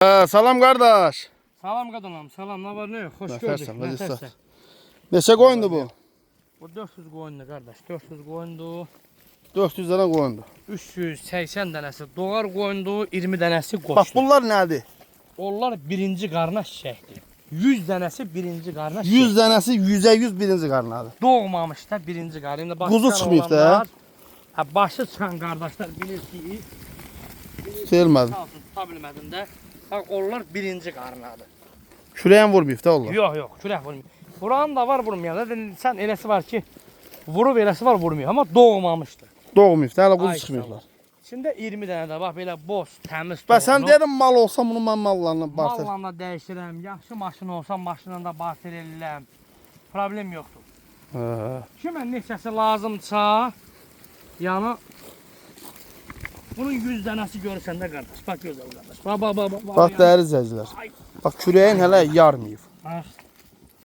Salam kardeş. Salam qadınam, salam, nə var, nə yox, xoş Nəfərsən, gördük. vəzifə. Neçə qoyundu bu? Bu 400 qoyundu qardaş, 400 qoyundu. 400 dənə qoyundu. 380 dənəsi doğar qoyundu, 20 dənəsi Bax qoçdu. bunlar nədir? Onlar birinci qarna çiçəkdir. 100 dənəsi birinci qarna 100 dənəsi 100'ə 100 birinci qarnadır. Doğmamış da birinci qarna. İndi Quzu çıxmayıb da. Ha, başı çıxan qardaşlar bilir ki, Sevmədim. tuta bilmədim də. Bax, onlar birinci qarnadır. Kürəyən vurmayıb da onlar. Yox, yox, kürək vurmuyor. Vuran da var, vurmayan da. Sən eləsi var ki, vurub eləsi var, vurmuyor. Amma doğmamışdır. Doğmayıb da, hələ quzu Ay, çıxmayıblar. İçində 20 dənə də bax belə boz, təmiz. Bəs sən dedin mal olsa bunu mən mallarla barter. Malla da dəyişirəm. Yaxşı maşın olsa maşınla da barter edirəm. Problem yoxdur. Kimə neçəsi lazımsa, yəni bunun 100 dənəsi görürsən də qardaş. Bax gözəl qardaş. Bax. Bax dəyərli izləyicilər. Bax kürəyin hələ yarmayıb. Bax.